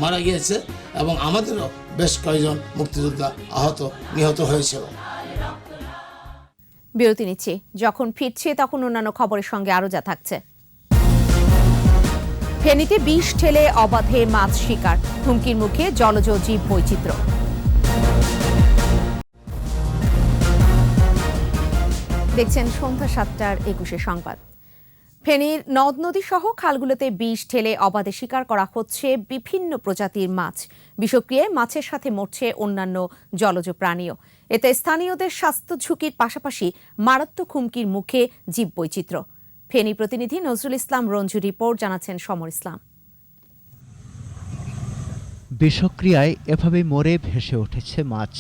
মারা গিয়েছে এবং আমাদেরও বেশ কয়েকজন মুক্তিযোদ্ধা নিহত হয়েছিল। বিরতি নিচ্ছি, যখন ফিরছে তখন অন্যান্য খবরের সঙ্গে আরও যা থাকছে। ফেনীতে বিষ ঠেলে অবাধে মাছ শিকার, হুমকির মুখে জলজ জীব বৈচিত্র্য। দেখছেন সন্ধ্যা 7টার 21 সংবাদ। ফেনীর নদ নদী সহ খালগুলোতে বিষ ঠেলে অবাধে শিকার করা হচ্ছে বিভিন্ন প্রজাতির মাছ। বিষক্রিয়ায় মাছের সাথে মরছে অন্যান্য জলজ প্রাণীও। এতে স্থানীয়দের স্বাস্থ্য ঝুঁকির পাশাপাশি মারাত্মক হুমকির মুখে জীববৈচিত্র্য। ফেনী প্রতিনিধি নজরুল ইসলাম রঞ্জু রিপোর্ট, জানাচ্ছেন সমর ইসলাম। বিষক্রিয়ায় এভাবে মরে ভেসে উঠেছে মাছ।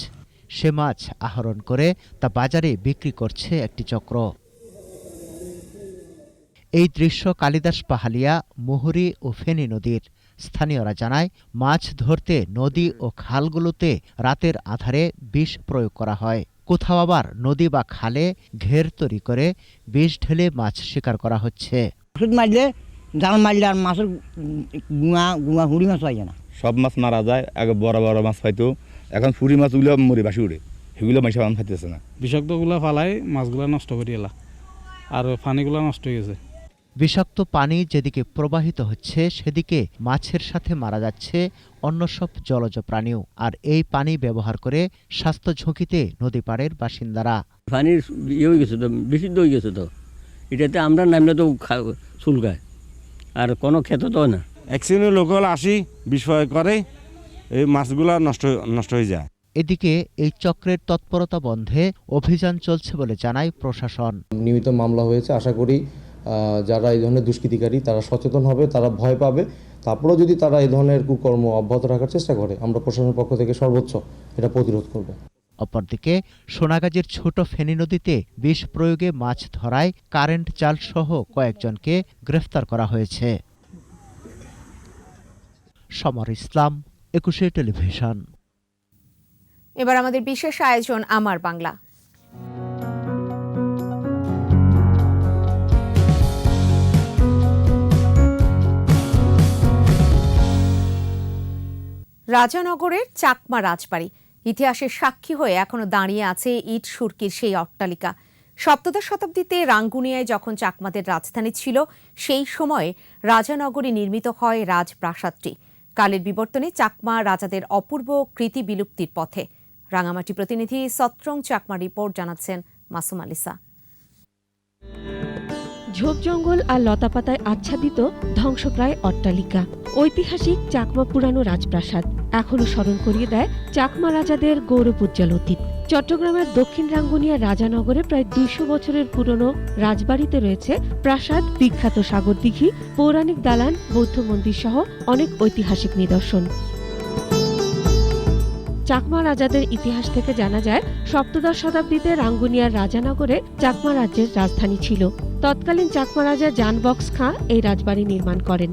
সে মাছ আহরণ করে তা বাজারে বিক্রি করছে একটি চক্র। এই দৃশ্য কালিদাস পাহালিয়া, মুহুরী ও ফেনী নদীর। স্থানীয়রা জানায়, মাছ ধরতে নদী ও খালগুলোতে রাতের আধারে বিষ প্রয়োগ করা হয়। কোথাও আবার নদী বা খালে ঘের তৈরি করে বিষ ঢেলে মাছ শিকার করা হচ্ছে। ওষুধ মারলে, জাল মারলে আর মাছের গুঙা হুড়ি মাছ পাই না। সব মাছ মারা যায়, আগে বড় বড় মাছ পাইতো, এখন ফুরি মাছগুলো মরে বাসি উঠে, সেগুলো মাছ পাইতেছে না। বিষাক্তগুলো ফালাই মাছগুলো নষ্ট করে এলা আর পানিগুলো নষ্ট হয়ে গেছে। বিষাক্ত পানি যেদিকে প্রবাহিত হচ্ছে সেদিকে মাছের সাথে মারা যাচ্ছে অন্য সব জলজ প্রাণীও। আর এই পানি ব্যবহার করে স্বাস্থ্য ঝুঁকিতে নদী পাড়ের বাসিন্দারা। পানির ইয়ে হয়ে গেছে তো, বিশুদ্ধ হয়ে গেছে তো, এটাতে আমরা নামলে তো চুলকায়, আর কোনো খেতে তো না। অ্যাক্সিডেন্টের লোক আসি বিষয় করে, এই মাছগুলা নষ্ট হয়ে যায়। এদিকে এই চক্রের তৎপরতা বন্ধে অভিযান চলছে বলে জানায় প্রশাসন। নিয়মিত মামলা হয়েছে, আশা করি যারা এই ধরনের দুষ্কৃতিকারী তারা সচেতন হবে, তারা ভয় পাবে। তারপরেও যদি তারা এই ধরনের কুকর্ম অব্যাহত রাখার চেষ্টা করে, আমরা প্রশাসনের পক্ষ থেকে সর্বোচ্চ এটা প্রতিরোধ করব। অপরদিকে সোনাগাজীর ছোট ফেনী নদীতে বিষ প্রয়োগে মাছ ধরায় কারেন্ট জাল সহ কয়েকজনকে গ্রেফতার করা হয়েছে। সমর ইসলাম, 21 টেলিভিশন। এবার আমাদের বিশেষ আয়োজন আমার বাংলা। রাজানগরের চাকমা রাজবাড়ি ইতিহাসের সাক্ষী হয়ে এখনো দাঁড়িয়ে আছে ইট সুরকির সেই অট্টালিকা। সপ্তদশ শতাব্দীতে রাঙ্গুনিয়ায় যখন চাকমাদের রাজধানী ছিল, সেই সময়ে রাজানগরে নির্মিত হয় রাজপ্রাসাদটি। কালের বিবর্তনে চাকমা রাজাদের অপূর্ব কৃতি বিলুপ্তির পথে। রাঙামাটি প্রতিনিধি সত্রং চাকমা রিপোর্ট জানাচ্ছেন মাসুম আলিসা। ঝোপ জঙ্গল আর লতাপাতায় আচ্ছাদিত ধ্বংসপ্রায় অট্টালিকা ঐতিহাসিক চাকমা পুরানো রাজপ্রাসাদ এখনো স্মরণ করিয়ে দেয় চাকমা রাজাদের গৌরবোজ্জ্বল অতীত। চট্টগ্রামের দক্ষিণ রাঙ্গুনিয়া রাজানগরে প্রায় 200 বছরের পুরনো রাজবাড়িতে রয়েছে প্রাসাদ, বিখ্যাত সাগর দিঘি, পৌরাণিক দালান, বৌদ্ধ মন্দির সহ অনেক ঐতিহাসিক নিদর্শন। চাকমা রাজাদের ইতিহাস থেকে জানা যায়, সপ্তদশ শতাব্দীতে রাঙ্গুনিয়ার রাজানগরে চাকমা রাজ্যের রাজধানী ছিল। তৎকালীন চাকমা রাজা জানবক্স খাঁ এই রাজবাড়ি নির্মাণ করেন।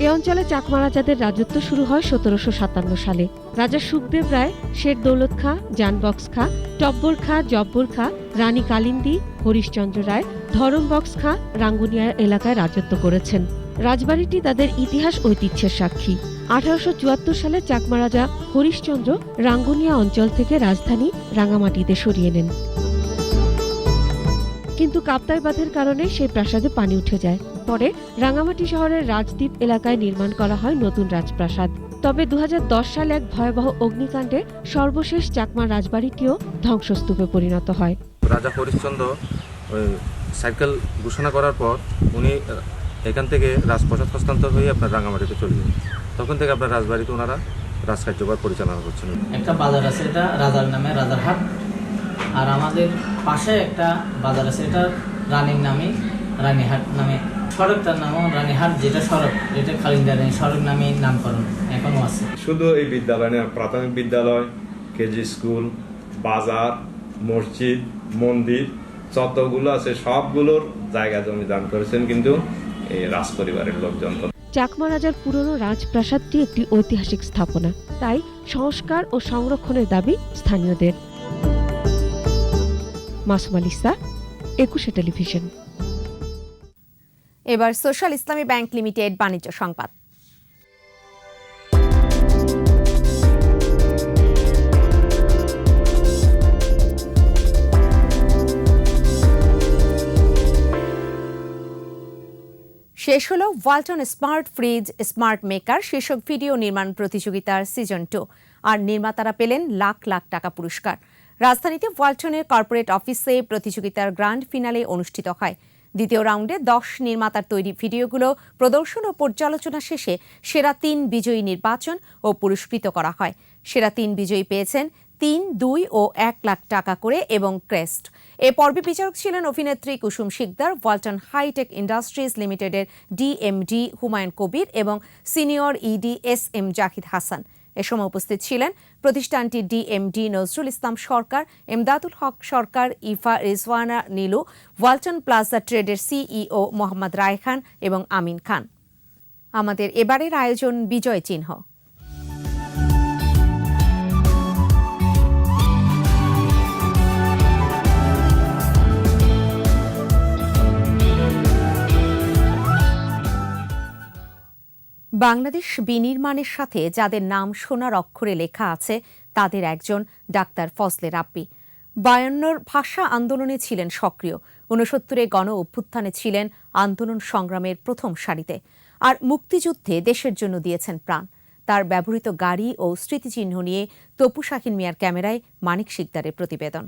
এ অঞ্চলে চাকমা রাজাদের রাজত্ব শুরু হয় 1757 সালে। রাজা সুখদেব রায়, শের দৌলত খাঁ, জানবক্স খাঁ, টব্বর খাঁ, জব্বর খাঁ, রানী কালিন্দী, হরিশচন্দ্র রায়, ধরমবক্স খাঁ রাঙ্গুনিয়া এলাকায় রাজত্ব করেছেন। রাজবাড়িটি তাদের ইতিহাস ঐতিহ্যের সাক্ষী। 1874 সালে চাকমা রাজা হরিশচন্দ্র রাঙ্গুনিয়া অঞ্চল থেকে রাজধানী রাঙামাটিতে সরিয়ে নেন। কিন্তু কাপ্তাই বাঁধের কারণে সেই প্রাসাদে পানি উঠে যায়। পরে রাঙামাটি শহরের রাজদ্বীপ এলাকায় নির্মাণ করা হয় নতুন রাজপ্রাসাদ। তবে 2010 সালে এক ভয়াবহ অগ্নিকাণ্ডে সর্বশেষ চাকমা রাজবাড়িটিও ধ্বংসস্তূপে পরিণত হয়। রাজা হরিশচন্দ্র সাইকেল ঘোষণা করার পর উনি এখান থেকে রাজপ্রাসাদ হস্তান্তর হয়ে আপনার রাঙামাটিতে চলে যান। তখন থেকে আপনার রাজবাড়িতে ওনারা রাজকার্যভার পরিচালনা করছেন। একটা বাজার আছে, এটা রাজার নামে রাজারহাট, আর আমাদের পাশে একটা বাজার আছে, এটা রানীর নামে রানীহাট নামে। সড়কটার নামও রানীহাট, যেটা সড়ক, এটা খালিন্দা রানী সড়ক নামে নামকরণ এখনো আছে। শুধু এই বিদ্যালয় না, প্রাথমিক বিদ্যালয়, কেজি স্কুল, বাজার, মসজিদ, মন্দির যতগুলো আছে সবগুলোর জায়গা জমি দান করেছেন কিন্তু এই রাজ পরিবারের লোকজন। চাকমা রাজার পুরনো রাজপ্রাসাদটি একটি ঐতিহাসিক স্থাপনা, তাই সংস্কার ও সংরক্ষণের দাবি স্থানীয়দের। মাসুম আলিসা, 21 টেলিভিশন। এবার সোশ্যাল ইসলামী ব্যাংক লিমিটেড বাণিজ্য সংবাদ। শেষ হলো Walton smart fridge smart maker শীর্ষক ভিডিও নির্মাণ প্রতিযোগিতার সিজন 2, আর নির্মাতারা পেলেন লাখ লাখ টাকা পুরস্কার। রাজধানীতে ওয়ালটনের কর্পোরেট অফিসে প্রতিযোগিতার গ্র্যান্ড ফিনালে অনুষ্ঠিত হয়। দ্বিতীয় রাউন্ডে 10 নির্মাতার তৈরি ভিডিওগুলো প্রদর্শন ও পর্যালোচনা শেষে সেরা 3 বিজয়ী নির্বাচন ও পুরস্কৃত করা হয়। সেরা 3 বিজয়ী পেয়েছেন 3, 2 ও 1 লাখ টাকা করে এবং ক্রেস্ট। এ পর্বে বিচারক ছিলেন অভিনেত্রী Kusum Sikdar, Walton hitech industries লিমিটেডের ডিএমডি হুমায়ুন কবির এবং senior ED SM Jahid Hasan. এ সময় উপস্থিত ছিলেন প্রতিষ্ঠানটির DMD Nazrul Islam Sarkar, Emdadul Haque Sarkar, Ifa Rizwana Nilu, Walton plaza ট্রেডের সিইও মোহাম্মদ রায়খান এবং আমিন খান। আমাদের এবারের আয়োজন বিজয় চিহ্ন। বাংলাদেশ বিনির্মাণের সাথে যাদের নাম সোনার অক্ষরে লেখা আছে তাদের একজন ডাক্তার ফজলে রাব্বি। 52 ভাষা আন্দোলনে ছিলেন সক্রিয়। ঊনসত্তরে গণ অভ্যুত্থানে ছিলেন আন্দোলন সংগ্রামের প্রথম সারিতে, আর মুক্তিযুদ্ধে দেশের জন্য দিয়েছেন প্রাণ। তার ব্যবহৃত গাড়ি ও স্মৃতিচিহ্ন নিয়ে তপু শাকিন মিয়ার ক্যামেরায় মানিক শিকদারের প্রতিবেদন।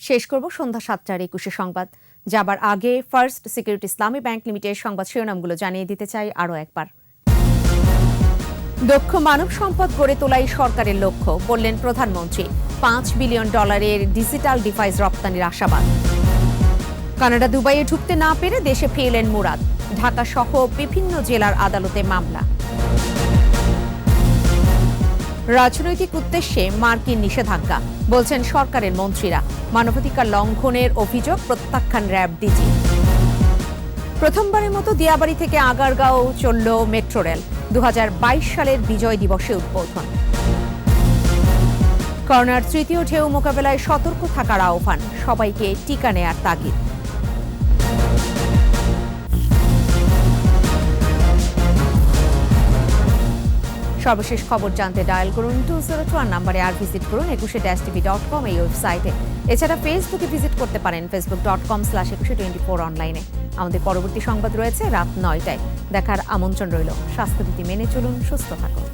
শেষ করব সন্ধ্যা 7টার 21 সংবাদ। যাবার আগে ফার্স্ট সিকিউরিটি ইসলামী ব্যাংক লিমিটেড সংবাদ শিরোনামগুলো জানিয়ে দিতে চাই আরও একবার। দক্ষ মানব সম্পদ গড়ে তোলাই সরকারের লক্ষ্য, বললেন প্রধানমন্ত্রী। $5 বিলিয়ন ডিজিটাল ডিভাইস রপ্তানির আশাবাদ। কানাডা দুবাইয়ে ঢুকতে না পেরে দেশে ফিরলেন মুরাদ। ঢাকা সহ বিভিন্ন জেলার আদালতে মামলা। রাজনৈতিক উদ্দেশ্যে মার্কিন নিষেধাজ্ঞা, বলছেন সরকারের মন্ত্রীরা। মানবাধিকার লঙ্ঘনের অভিযোগ প্রত্যাখ্যান র্যাব ডিজি। প্রথমবারের মতো দিয়াবাড়ি থেকে আগারগাঁও চলল মেট্রো রেল। 2022 সালের বিজয় দিবসে উদ্বোধন। করোনার তৃতীয় ঢেউ মোকাবেলায় সতর্ক থাকার আহ্বান, সবাইকে টিকা নেয়ার তাগিদ। সর্বশেষ খবর জানতে ডায়াল করুন 2021 নম্বরে, আর ভিজিট করুন 21-tv.com এই ওয়েবসাইটে। এছাড়া ফেসবুকে ভিজিট করতে পারেন facebook.com/2124 অনলাইনে। আমাদের পরবর্তী সংবাদ রয়েছে রাত 9টায়। দেখার আমন্ত্রণ রইল। স্বাস্থ্যবিধি মেনে চলুন, সুস্থ থাকুন।